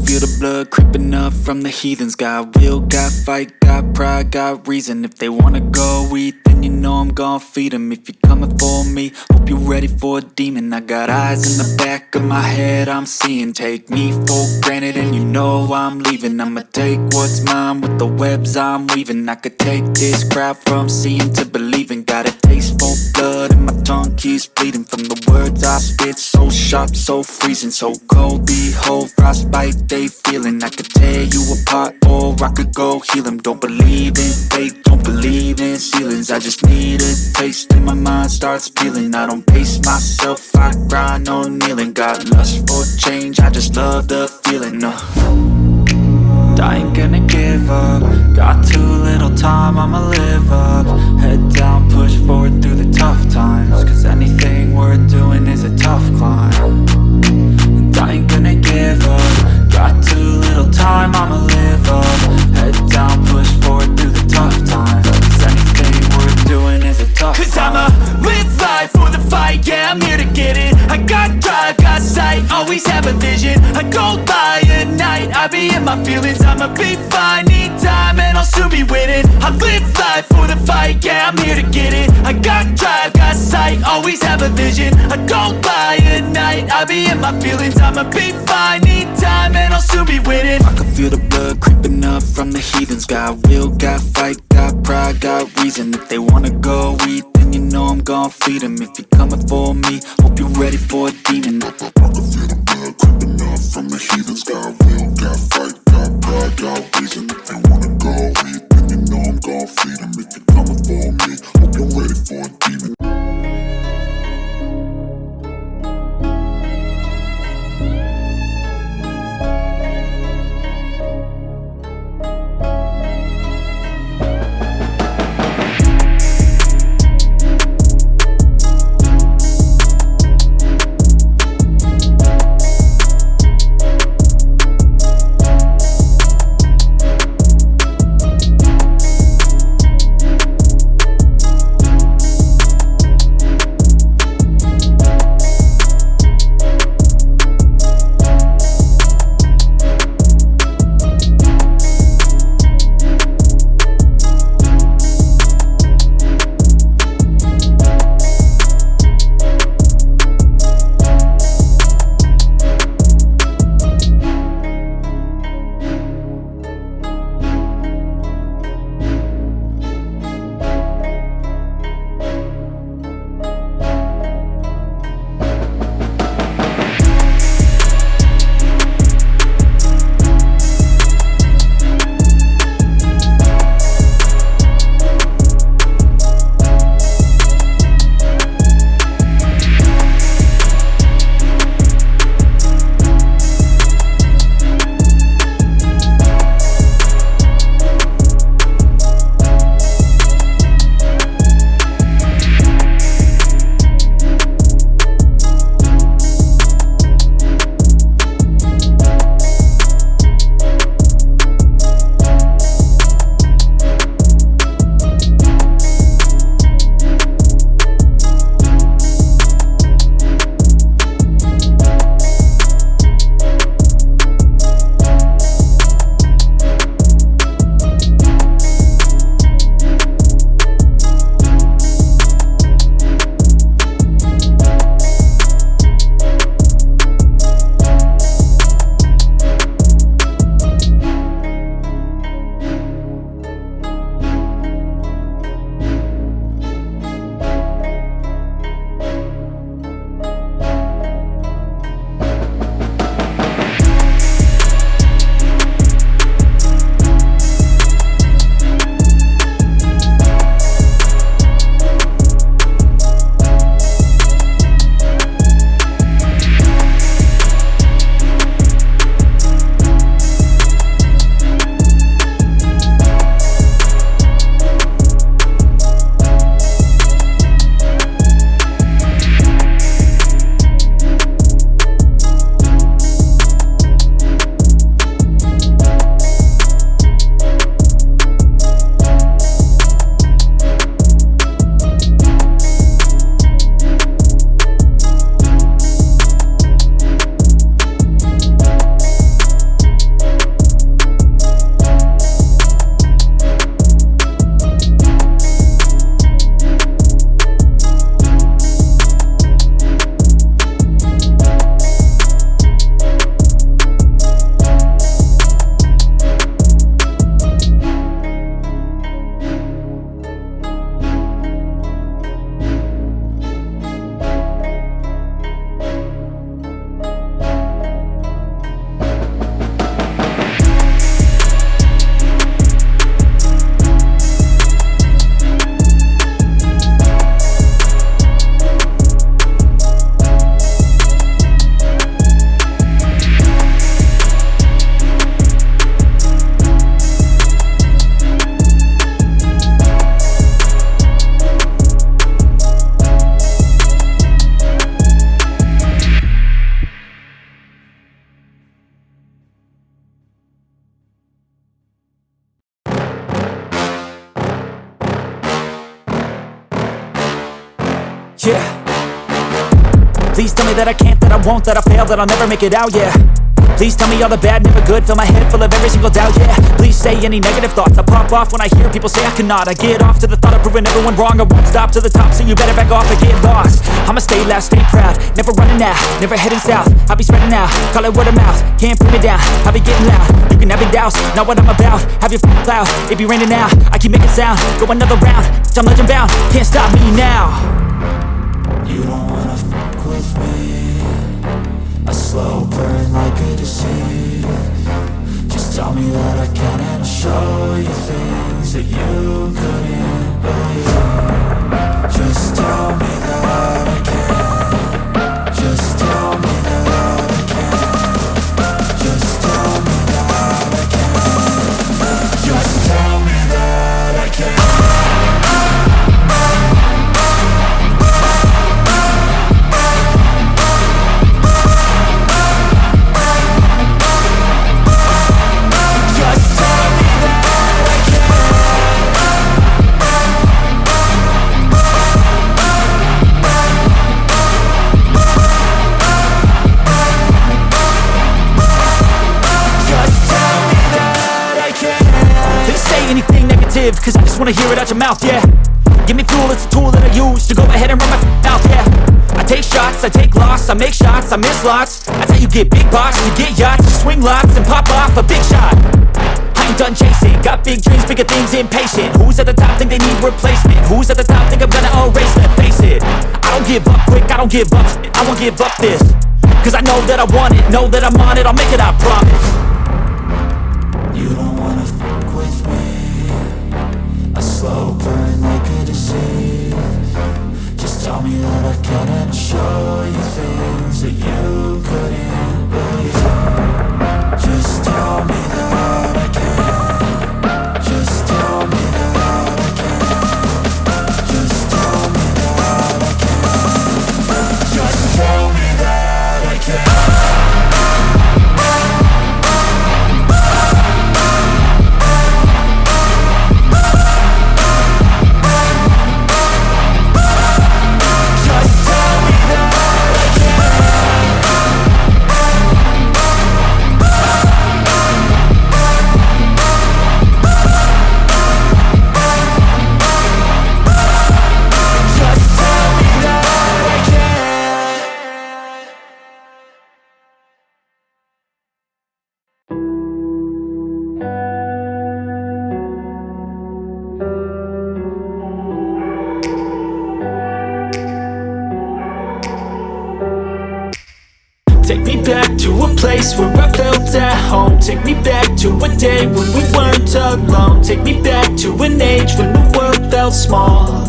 feel the blood creeping up from the heathens. Got will, got fight, got pride, got reason. If they wanna go eat, then you know I'm gon' feed them. If you're coming for me, hope you're ready for a demon. I got eyes in the back of my head, I'm seeing. Take me for granted and you know I'm leaving. I'ma take what's mine with the webs I'm weaving. I could take this crowd from seeing to believing. Got a taste for blood and my tongue keeps bleeding from the words I spit. So sharp, so freezing, so cold. Behold, frostbite they feeling. I could tear you apart or I could go heal them. Don't believe in fate, don't believe in ceilings. I just need a taste and my mind starts peeling. I don't pace myself, I grind on kneeling. Got lust for change, I just love the feeling. I ain't gonna give up. Got too little time, I'ma live up. Head down, push forward through the tough times. Cause anything worth doing is a tough climb. And I ain't gonna give up. Got too little time, I'ma live up. Head down, push forward through the tough times. Cause anything worth doing is a tough climb. Cause I'ma live life for the fight, yeah, I'm here to get it. I got drive, got sight, always have a vision. I go by at night, I be in my feelings. I'ma be fine, need time and I'll soon be winning. I live life for the fight, yeah, I'm here to get it. I got drive, got sight, always have a vision. I go by at night, I be in my feelings. I'ma be fine, need time and I'll soon be winning. I can feel the blood creeping up from the heathens. Got will, got fight, got pride, got reason. If they wanna go eat, then you know I'm gon' feed them. If you're coming for me, hope you're ready for a demon. I can feel the blood creeping up from the heathens. Got will, got fight, got pride, got reason. If they wanna go eat, then you know I'm gon' feed them. If you're coming for me, hope you're ready for a demon. yeah. Please tell me that I can't, that I won't, that I'll fail, that I'll never make it out, yeah. Please tell me all the bad, never good. Fill my head full of every single doubt, yeah. Please say any negative thoughts. I pop off when I hear people say I cannot. I get off to the thought of proving everyone wrong. I won't stop to the top, so you better back off and get lost. I'ma stay loud, stay proud, never running out, never heading south. I'll be spreading out, call it word of mouth. Can't put me down, I'll be getting loud. You can have it douse, not what I'm about. Have your cloud, it be raining now. I keep making sound, go another round. I'm legend bound, can't stop me now. You don't wanna fuck with me. A slow burn like a disease. Just tell me that I can and I'll show you things that you couldn't believe. Just tell me that I can. Just tell me that I can. Just tell me that I can. Just tell me that I can. Cause I just wanna hear it out your mouth, yeah. Give me fuel, it's a tool that I use to go ahead and run my mouth, yeah. I take shots, I take loss, I make shots, I miss lots. That's how you get big box, you get yachts, you swing lots and pop off a big shot. I ain't done chasing, got big dreams, bigger things, impatient. Who's at the top think they need replacement? Who's at the top think I'm gonna erase them? Face it, I don't give up quick, I don't give up, I won't give up this. Cause I know that I want it, know that I'm on it, I'll make it, I promise. You don't wanna fuck with me. A slow burn like a disease. Just tell me that I can and I'll show you things that you couldn't believe. Just tell me that I can. Just tell me that I can. Just tell me that I can. Just tell me that I can. Take me back to a place where I felt at home. Take me back to a day when we weren't alone. Take me back to an age when the world felt small.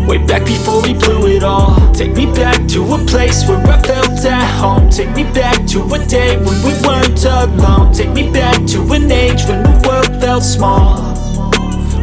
Way back before we blew it all. Take me back to a place where I felt at home. Take me back to a day when we weren't alone. Take me back to an age when the world felt small.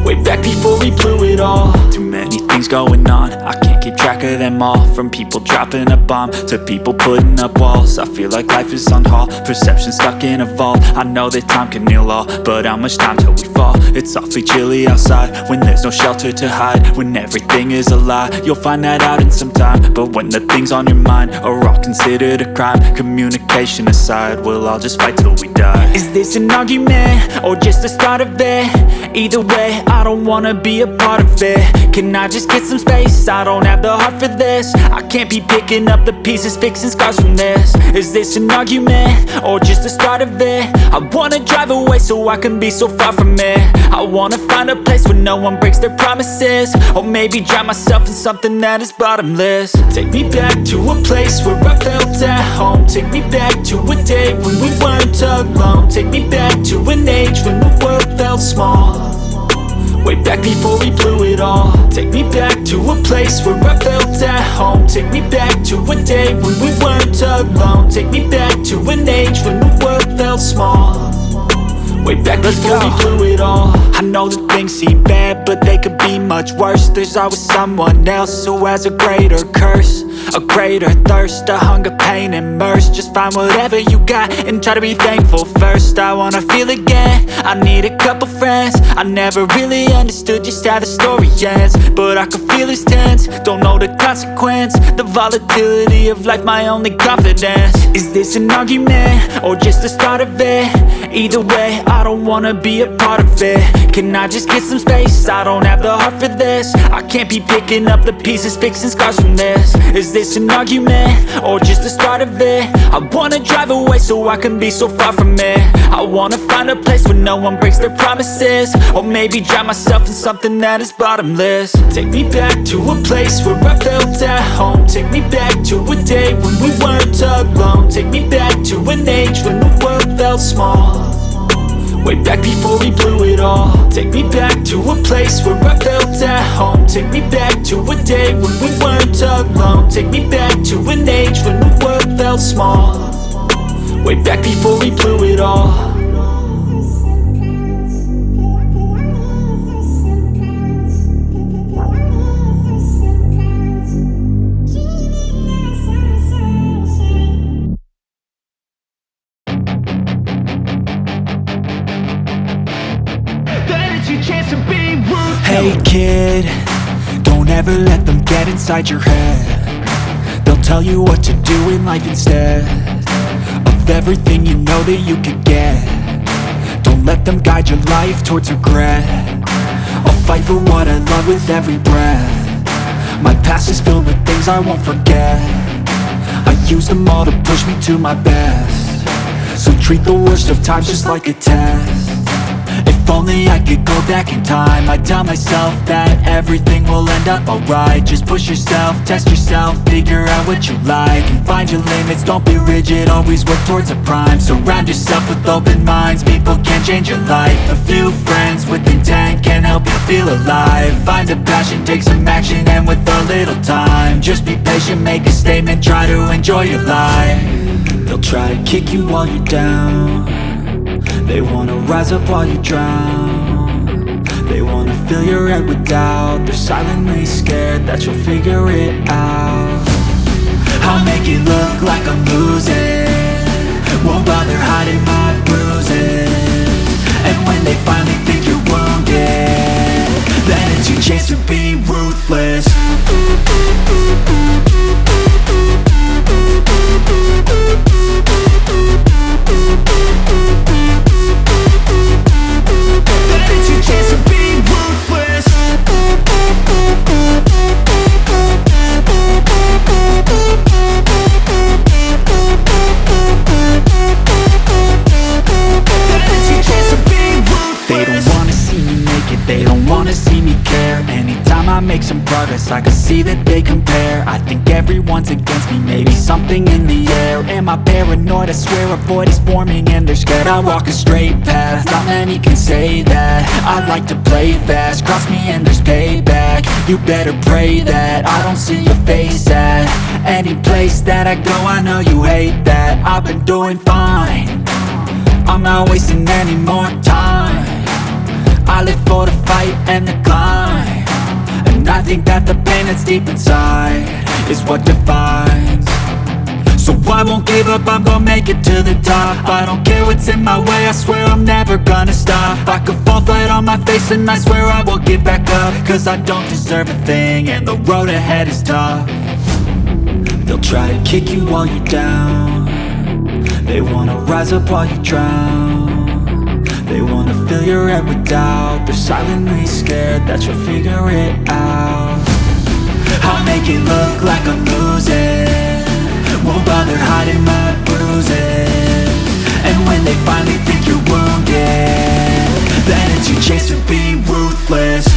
Way back before we blew it all. Too many things going on, I can't keep track of them all. From people dropping a bomb to people putting up walls. I feel like life is on hold, perception stuck in a vault. I know that time can heal all, but how much time till we fall? It's awfully chilly outside when there's no shelter to hide. When everything is a lie, you'll find that out in some time. But when the things on your mind are all considered a crime, communication aside, we'll all just fight till we die. Is this an argument or just the start of it? Either way, I don't wanna be a part of it. Can I just get some space? I don't have the heart for this. I can't be picking up the pieces, fixing scars from this. Is this an argument or just the start of it? I wanna drive away so I can be so far from it. I wanna find a place where no one breaks their promises. Or maybe drown myself in something that is bottomless. Take me back to a place where I felt at home. Take me back to a day when we weren't alone. Take me back to an age when the world felt small. Way back before we blew it all. Take me back to a place where I felt at home. Take me back to a day when we weren't alone. Take me back to an age when the world felt small. Way back before we blew it all. I know that things seem bad, but they could be much worse. There's always someone else who has a greater curse. A greater thirst, a hunger, pain, immersed. Just find whatever you got and try to be thankful first. I wanna feel again, I need a couple friends. I never really understood just how the story ends, but I can feel it's tense, don't know the consequence. The volatility of life, my only confidence. Is this an argument, or just the start of it? Either way, I don't wanna be a part of it. Can I just get some space? I don't have the heart for this. I can't be picking up the pieces, fixing scars from this. Is this an argument, or just the start of it? I wanna drive away so I can be so far from it. I wanna find a place where no one breaks their promises, or maybe drown myself in something that is bottomless. Take me back to a place where I felt at home. Take me back to a day when we weren't alone. Take me back to an age when the world felt small, way back before we blew it all. Take me back to a place where I felt at home. Take me back to a day when we weren't alone. Take me back to an age when the world felt small, way back before we blew it all. Hey kid, don't ever let them get inside your head. They'll tell you what to do in life instead of everything you know that you could get. Don't let them guide your life towards regret. I'll fight for what I love with every breath. My past is filled with things I won't forget. I use them all to push me to my best. So treat the worst of times just like a test. If only I could go back in time, I'd tell myself that everything will end up alright. Just push yourself, test yourself, figure out what you like, and find your limits, don't be rigid, always work towards a prime. Surround yourself with open minds, people can change your life. A few friends with intent can help you feel alive. Find a passion, take some action, and with a little time, just be patient, make a statement, try to enjoy your life. They'll try to kick you while you're down, they wanna rise up while you drown. They wanna fill your head with doubt. They're silently scared that you'll figure it out. I'll make it look like I'm losing, won't bother hiding my bruises. And when they finally think you're wounded, then it's your chance to be ruthless. Make some progress, I can see that they compare. I think everyone's against me, maybe something in the air. Am I paranoid? I swear a void is forming and they're scared. I walk a straight path, not many can say that. I like to play fast, cross me and there's payback. You better pray that I don't see your face at any place that I go. I know you hate that. I've been doing fine, I'm not wasting any more time. I live for the fight and the climb, and I think that the pain that's deep inside is what defines. So I won't give up, I'm gonna make it to the top. I don't care what's in my way, I swear I'm never gonna stop. I could fall flat on my face and I swear I will get back up, cause I don't deserve a thing and the road ahead is tough. They'll try to kick you while you're down, they wanna rise up while you drown. They wanna fill your head with doubt. They're silently scared that you'll figure it out. I'll make it look like I'm losing, won't bother hiding my bruises. And when they finally think you're wounded, then it's your chance to be ruthless.